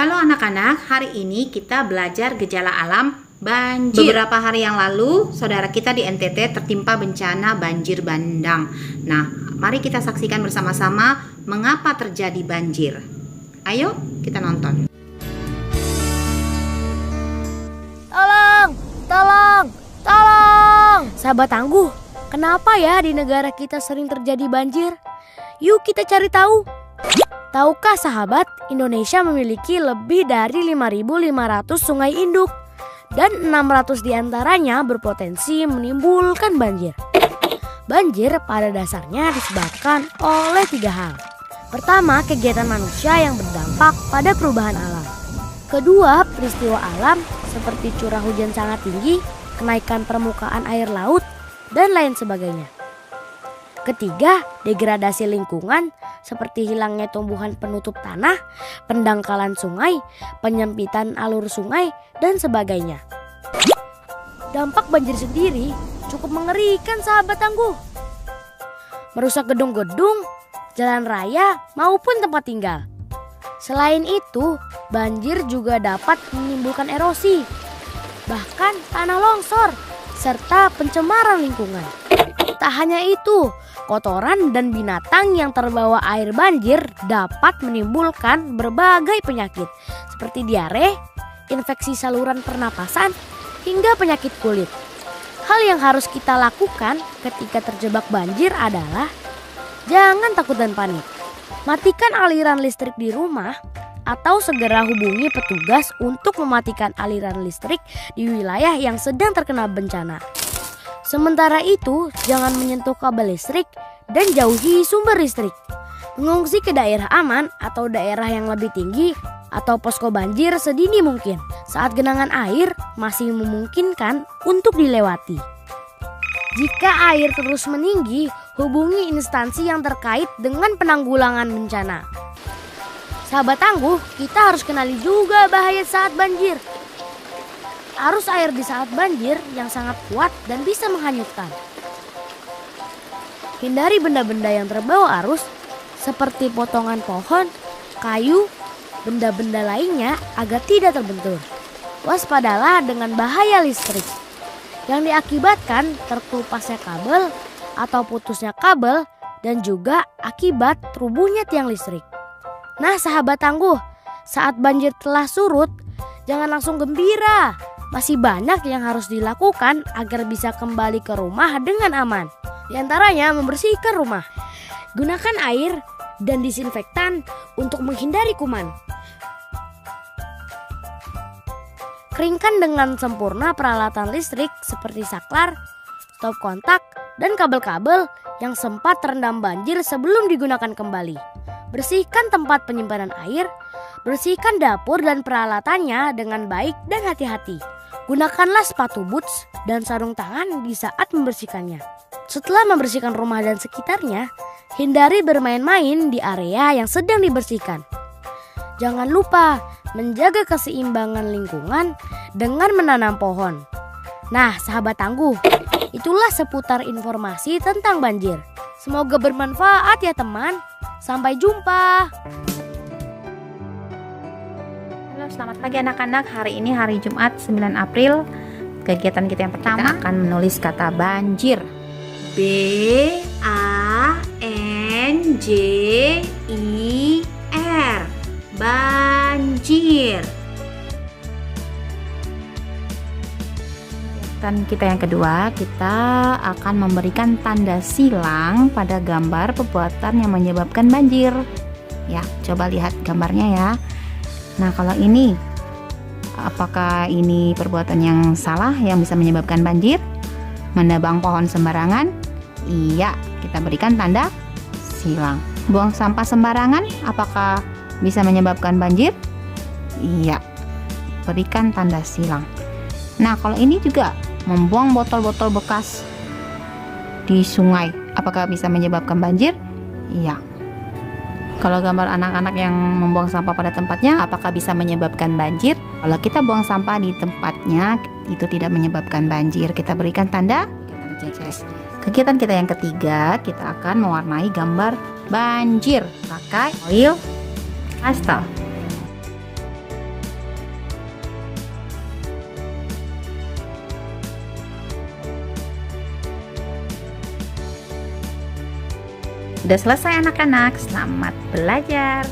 Halo anak-anak, hari ini kita belajar gejala alam banjir. Beberapa hari yang lalu, saudara kita di NTT tertimpa bencana banjir bandang. Nah, mari kita saksikan bersama-sama mengapa terjadi banjir. Ayo, kita nonton. Tolong, tolong, tolong. Sahabat tangguh, kenapa ya di negara kita sering terjadi banjir? Yuk kita cari tahu. Tahukah sahabat, Indonesia memiliki lebih dari 5.500 sungai induk dan 600 diantaranya berpotensi menimbulkan banjir. Banjir pada dasarnya disebabkan oleh 3 hal. Pertama, kegiatan manusia yang berdampak pada perubahan alam. Kedua, peristiwa alam seperti curah hujan sangat tinggi, kenaikan permukaan air laut, dan lain sebagainya. Ketiga, degradasi lingkungan seperti hilangnya tumbuhan penutup tanah, pendangkalan sungai, penyempitan alur sungai, dan sebagainya. Dampak banjir sendiri cukup mengerikan sahabat tangguh. Merusak gedung-gedung, jalan raya, maupun tempat tinggal. Selain itu, banjir juga dapat menimbulkan erosi, bahkan tanah longsor, serta pencemaran lingkungan. Tak hanya itu, kotoran dan binatang yang terbawa air banjir dapat menimbulkan berbagai penyakit seperti diare, infeksi saluran pernapasan, hingga penyakit kulit. Hal yang harus kita lakukan ketika terjebak banjir adalah jangan takut dan panik. Matikan aliran listrik di rumah atau segera hubungi petugas untuk mematikan aliran listrik di wilayah yang sedang terkena bencana. Sementara itu, jangan menyentuh kabel listrik dan jauhi sumber listrik. Mengungsi ke daerah aman atau daerah yang lebih tinggi atau posko banjir sedini mungkin saat genangan air masih memungkinkan untuk dilewati. Jika air terus meninggi, hubungi instansi yang terkait dengan penanggulangan bencana. Sahabat tangguh, kita harus kenali juga bahaya saat banjir. Arus air di saat banjir yang sangat kuat dan bisa menghanyutkan. Hindari benda-benda yang terbawa arus seperti potongan pohon, kayu, benda-benda lainnya agar tidak terbentur. Waspadalah dengan bahaya listrik yang diakibatkan terkelupasnya kabel atau putusnya kabel dan juga akibat rubuhnya tiang listrik. Nah sahabat tangguh, saat banjir telah surut, jangan langsung gembira. Masih banyak yang harus dilakukan agar bisa kembali ke rumah dengan aman. Di antaranya membersihkan rumah. Gunakan air dan disinfektan untuk menghindari kuman. Keringkan dengan sempurna peralatan listrik seperti saklar, stop kontak, dan kabel-kabel yang sempat terendam banjir sebelum digunakan kembali. Bersihkan tempat penyimpanan air, bersihkan dapur dan peralatannya dengan baik dan hati-hati. Gunakanlah sepatu boots dan sarung tangan di saat membersihkannya. Setelah membersihkan rumah dan sekitarnya, hindari bermain-main di area yang sedang dibersihkan. Jangan lupa menjaga keseimbangan lingkungan dengan menanam pohon. Nah, sahabat tangguh, itulah seputar informasi tentang banjir. Semoga bermanfaat ya teman. Sampai jumpa. Selamat pagi anak-anak, hari ini hari Jumat 9 April. Kegiatan kita yang pertama, kita akan menulis kata banjir. B-A-N-J-I-R, banjir. Dan kita yang kedua, kita akan memberikan tanda silang pada gambar perbuatan yang menyebabkan banjir. Ya, coba lihat gambarnya ya. Nah, kalau ini, apakah ini perbuatan yang salah yang bisa menyebabkan banjir? Menebang pohon sembarangan? Iya, kita berikan tanda silang. Buang sampah sembarangan? Apakah bisa menyebabkan banjir? Iya, berikan tanda silang. Nah, kalau ini juga membuang botol-botol bekas di sungai, apakah bisa menyebabkan banjir? Iya. Kalau gambar anak-anak yang membuang sampah pada tempatnya, apakah bisa menyebabkan banjir? Kalau kita buang sampah di tempatnya, itu tidak menyebabkan banjir. Kita berikan tanda JCS. Kegiatan kita yang ketiga, kita akan mewarnai gambar banjir pakai oil pastel. Sudah selesai anak-anak, selamat belajar.